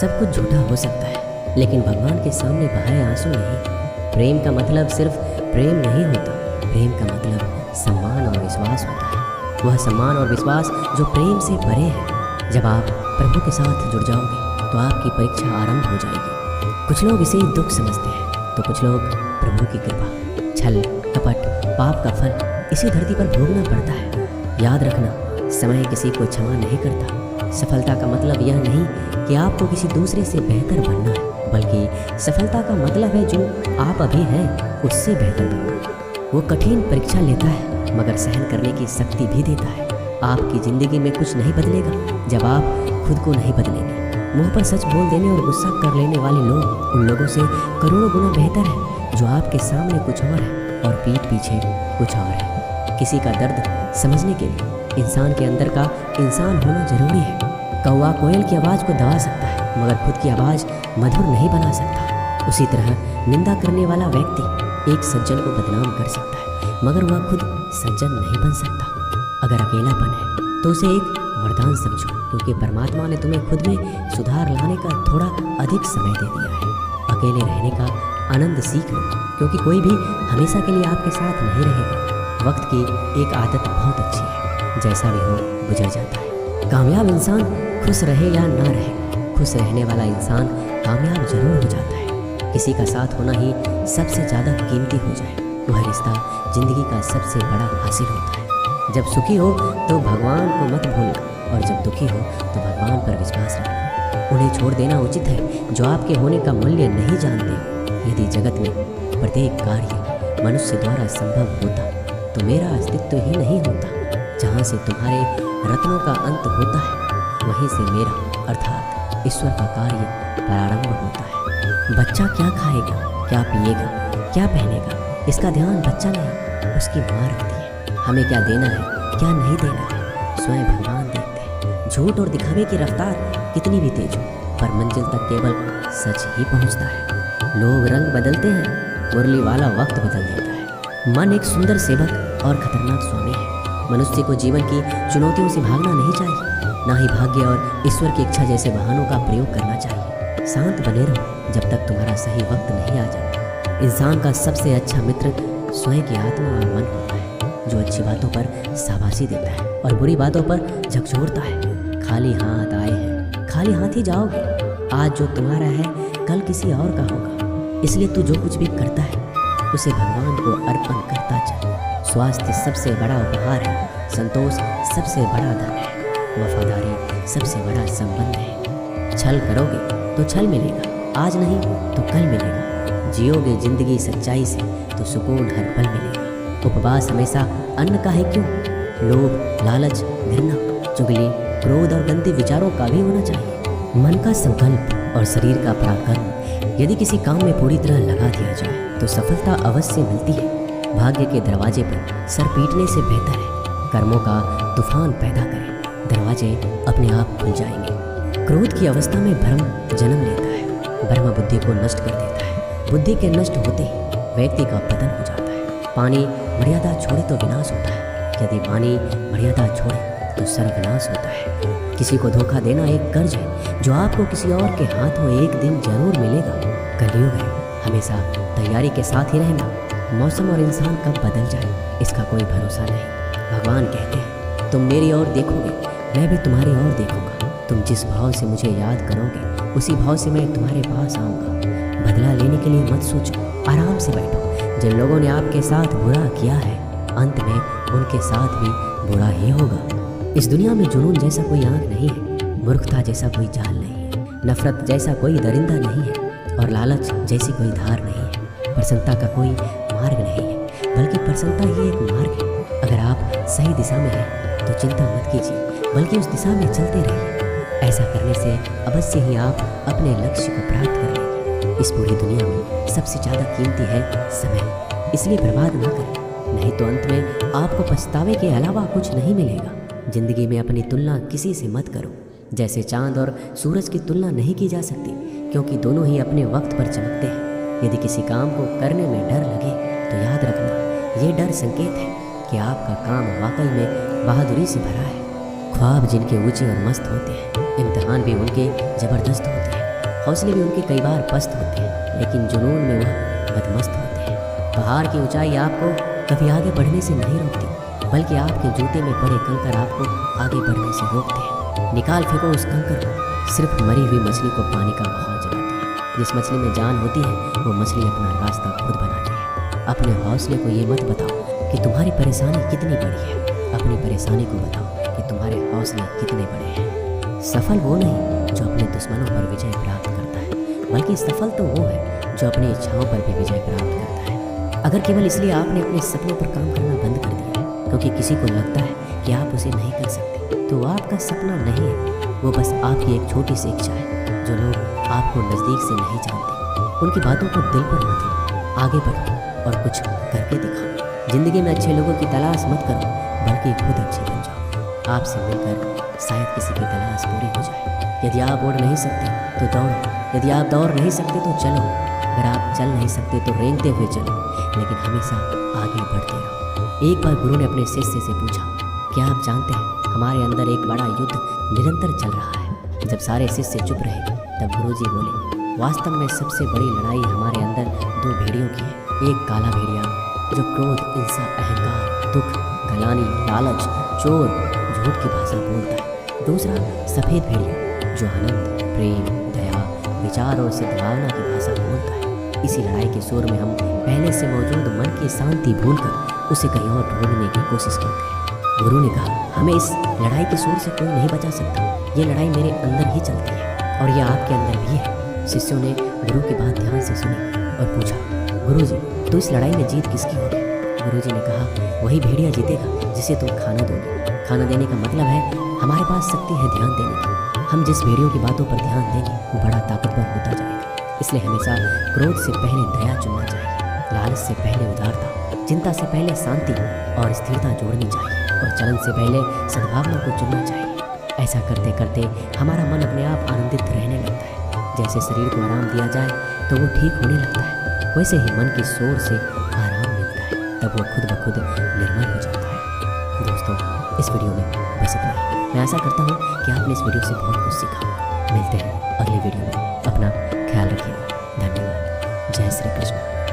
सब कुछ झूठा हो सकता है, लेकिन भगवान के सामने बहाए आंसू नहीं। प्रेम का मतलब सिर्फ प्रेम नहीं होता, प्रेम का मतलब सम्मान और विश्वास होता है। वह सम्मान और विश्वास जो प्रेम से परे है। जब आप प्रभु के साथ जुड़ जाओगे तो आपकी परीक्षा आरंभ हो जाएगी। कुछ लोग इसे दुख समझते हैं तो कुछ लोग प्रभु की कृपा। छल, कपट, पाप का फल इसी धरती पर भोगना पड़ता है। याद रखना, समय किसी को क्षमा नहीं करता। सफलता का मतलब यह नहीं कि आपको किसी दूसरे से बेहतर बनना है, बल्कि सफलता का मतलब है जो आप अभी हैं उससे बेहतर बनना। वो कठिन परीक्षा लेता है मगर सहन करने की शक्ति भी देता है। आपकी ज़िंदगी में कुछ नहीं बदलेगा जब आप खुद को नहीं बदलेंगे। मुंह पर सच बोल देने और गुस्सा कर लेने वाले लोग उन लोगों से करोड़ों गुना बेहतर है जो आपके सामने कुछ और है और पीठ पीछे कुछ और है। किसी का दर्द समझने के लिए इंसान के अंदर का इंसान होना जरूरी है। कौवा कोयल की आवाज़ को दबा सकता है मगर खुद की आवाज़ मधुर नहीं बना सकता। उसी तरह निंदा करने वाला व्यक्ति एक सज्जन को बदनाम कर सकता है मगर वह खुद सज्जन नहीं बन सकता। अगर अकेलापन है तो उसे एक वरदान समझो, क्योंकि परमात्मा ने तुम्हें खुद में सुधार लाने का थोड़ा अधिक समय दे दिया है। अकेले रहने का आनंद सीख लो, क्योंकि कोई भी हमेशा के लिए आपके साथ नहीं रहेगा। वक्त की एक आदत बहुत अच्छी है, जैसा भी हो गुजर जाता है। कामयाब इंसान खुश रहे या ना रहे, खुश रहने वाला इंसान कामयाब जरूर हो जाता है। किसी का साथ होना ही सबसे ज़्यादा कीमती हो जाए, वह रिश्ता ज़िंदगी का सबसे बड़ा हासिल होता है। जब सुखी हो तो भगवान को मत भूलना, और जब दुखी हो तो भगवान पर विश्वास रखना। उन्हें छोड़ देना उचित है जो आपके होने का मूल्य नहीं जानते। यदि जगत में प्रत्येक कार्य मनुष्य द्वारा संभव होता तो मेरा अस्तित्व ही नहीं होता। जहाँ से तुम्हारे रत्नों का अंत होता है वहीं से मेरा अर्थात ईश्वर का कार्य प्रारंभ होता है। बच्चा क्या खाएगा, क्या पिएगा, क्या पहनेगा, इसका ध्यान बच्चा नहीं उसकी माँ रखती है। हमें क्या देना है, क्या नहीं देना है, स्वयं भगवान देखते हैं। झूठ और दिखावे की रफ्तार कितनी भी तेज हो, पर मंजिल तक केवल सच ही पहुंचता है। लोग रंग बदलते हैं, मुरली वाला वक्त बदल देता है। मन एक सुंदर सेवक और खतरनाक स्वामी है। मनुष्य को जीवन की चुनौतियों से भागना नहीं चाहिए, ना ही भाग्य और ईश्वर की इच्छा जैसे वाहनों का प्रयोग करना चाहिए। शांत बने रहो जब तक तुम्हारा सही वक्त नहीं आ जाता। इंसान का सबसे अच्छा मित्र स्वयं की आत्मा और मन होता है, जो अच्छी बातों पर शाबाशी देता है और बुरी बातों पर झकझोरता है। खाली हाथ आए हैं, खाली हाथ ही जाओगे। आज जो तुम्हारा है कल किसी और का होगा, इसलिए तू जो कुछ भी करता है उसे भगवान को अर्पण करता चल। स्वास्थ्य सबसे बड़ा उपहार है, संतोष सबसे बड़ा धन है, वफादारी सबसे बड़ा संबंध है। छल करोगे तो छल मिलेगा, आज नहीं तो कल मिलेगा। जियोगे जिंदगी सच्चाई से तो सुकून हर पल मिलेगा। उपवास हमेशा अन्न का है क्यों? लोभ, लालच, घृणा, चुगली, क्रोध और गंदे विचारों का भी होना चाहिए। मन का संकल्प और शरीर का पराक्रम यदि किसी काम में पूरी तरह लगा दिया जाए तो सफलता अवश्य मिलती है। भाग्य के दरवाजे पर सर पीटने से बेहतर है कर्मों का तूफान पैदा करें, दरवाजे अपने आप खुल जाएंगे। क्रोध की अवस्था में भ्रम जन्म लेता है, भ्रम बुद्धि को नष्ट कर देता है। बुद्धि के नष्ट होते ही व्यक्ति का पतन हो जाता है। पानी मर्यादा छोड़े तो विनाश होता है, यदि पानी मर्यादा छोड़े तो सर्वनाश होता है। किसी को धोखा देना एक कर्ज है जो आपको किसी और के हाथों एक दिन जरूर मिलेगा। कलयुग है, हमेशा तैयारी के साथ ही रहना। मौसम और इंसान कब बदल जाए इसका कोई भरोसा नहीं। भगवान कहते हैं तुम मेरी ओर देखोगे, मैं भी तुम्हारी ओर देखूंगा। तुम जिस भाव से मुझे याद करोगे उसी भाव से मैं तुम्हारे पास आऊँगा। बदला लेने के लिए मत सोचो, आराम से बैठो। जिन लोगों ने आपके साथ बुरा किया है अंत में उनके साथ भी बुरा ही होगा। इस दुनिया में जुनून जैसा कोई आँख नहीं है, मूर्खता जैसा कोई जाल नहीं है, नफरत जैसा कोई दरिंदा नहीं है और लालच जैसी कोई धार नहीं है। प्रसन्नता का कोई मार्ग नहीं है, बल्कि प्रसन्नता ही एक मार्ग है। अगर आप सही दिशा में हैं तो चिंता मत कीजिए, बल्कि उस दिशा में चलते रहिए। ऐसा करने से अवश्य ही आप अपने लक्ष्य को प्राप्त कर लेंगे। इस पूरी दुनिया में सबसे ज़्यादा कीमती है समय, इसलिए बर्बाद ना करें, नहीं तो अंत में आपको पछतावे के अलावा कुछ नहीं मिलेगा। जिंदगी में अपनी तुलना किसी से मत करो। जैसे चांद और सूरज की तुलना नहीं की जा सकती, क्योंकि दोनों ही अपने वक्त पर चमकते हैं। यदि किसी काम को करने में डर लगे तो याद रखना, ये डर संकेत है कि आपका काम वाकई में बहादुरी से भरा है। ख्वाब जिनके ऊंचे और मस्त होते हैं, इम्तिहान भी उनके ज़बरदस्त होते हैं। हौसले भी उनके कई बार पस्त होते हैं, लेकिन जुनून में वह बदमस्त होते हैं। पहाड़ की ऊंचाई आपको कभी आगे बढ़ने से नहीं रोकती, बल्कि आपके जूते में पड़े कंकर आपको आगे बढ़ने से रोकते हैं। निकाल फेंको उस कंकर को, सिर्फ मरी हुई मछली को पानी का बहाव जगाती है। जिस मछली में जान होती है वो मछली अपना रास्ता खुद बनाती है। अपने हौसले को ये मत बताओ कि तुम्हारी परेशानी कितनी बड़ी है, अपनी परेशानी को बताओ कि तुम्हारे हौसले कितने बड़े हैं। सफल वो नहीं जो अपने दुश्मनों पर विजय प्राप्त करता है, बल्कि सफल तो वो है जो अपनी इच्छाओं पर भी विजय प्राप्त करता है। अगर केवल इसलिए आपने अपने सपनों पर काम करना बंद कर दिया क्योंकि किसी को लगता है कि आप उसे नहीं कर सकते, तो आपका सपना नहीं है, वो बस आपकी एक छोटी सी इच्छा है। जो लोग आपको नज़दीक से नहीं जानते उनकी बातों को दिल पर मत लो, आगे बढ़ो और कुछ करके दिखाओ। ज़िंदगी में अच्छे लोगों की तलाश मत करो, बल्कि खुद अच्छे बन जाओ। आपसे मिलकर शायद किसी की तलाश पूरी हो जाए। यदि आप उड़ नहीं सकते तो दौड़ो, यदि आप दौड़ नहीं सकते तो चलो, अगर आप चल नहीं सकते तो रेंगते हुए चलो, लेकिन हमेशा आगे बढ़ते रहो। एक बार गुरु ने अपने शिष्य से पूछा, क्या आप जानते हैं हमारे अंदर एक बड़ा युद्ध निरंतर चल रहा है। जब सारे शिष्य चुप रहे तब गुरुजी बोले, वास्तव में सबसे बड़ी लड़ाई हमारे अंदर दो भेड़ियों की है। एक काला भेड़िया जो क्रोध, ईर्ष्या, अहंकार, दुख, गलानी, लालच, चोर, झूठ की भाषा बोलता है। दूसरा सफ़ेद भेड़िया जो आनंद, प्रेम, दया, विचार और सद्भावना की भाषा बोलता है। इसी लड़ाई के शोर में हम पहले से मौजूद मन की शांति भूलकर उसे कहीं और ढूंढने की कोशिश करते हैं। गुरु ने कहा, हमें इस लड़ाई के शोर से कोई नहीं बचा सकता। ये लड़ाई मेरे अंदर ही चलती है और यह आपके अंदर भी है। शिष्यों ने गुरु की बात ध्यान से सुनी और पूछा, गुरुजी, तो इस लड़ाई में जीत किसकी होगी? गुरुजी ने कहा, वही भेड़िया जीतेगा जिसे तुम खाना दोगे। खाना देने का मतलब है हमारे पास शक्ति है ध्यान देने की। हम जिस भेड़ियों की बातों पर ध्यान देंगे वो बड़ा ताकतवर होता जाएगा। इसलिए हमेशा क्रोध से पहले दया चुनना चाहिए, लालच से पहले उदारता, चिंता से पहले शांति और स्थिरता जोड़नी चाहिए और चलन से पहले सद्भावना को चुनना चाहिए। ऐसा करते करते हमारा मन अपने आप आनंदित रहने लगता है। जैसे शरीर को आराम दिया जाए तो वो ठीक होने लगता है, वैसे ही मन की शोर से आराम मिलता है, तब वो खुद ब खुद निर्मल हो जाता है। दोस्तों, इस वीडियो में बस इतना ही। मैं आशा करता हूँ कि आपने इस वीडियो से बहुत कुछ सीखा। मिलते हैं अगली वीडियो में। अपना ख्याल रखिएगा। धन्यवाद। जय श्री कृष्ण।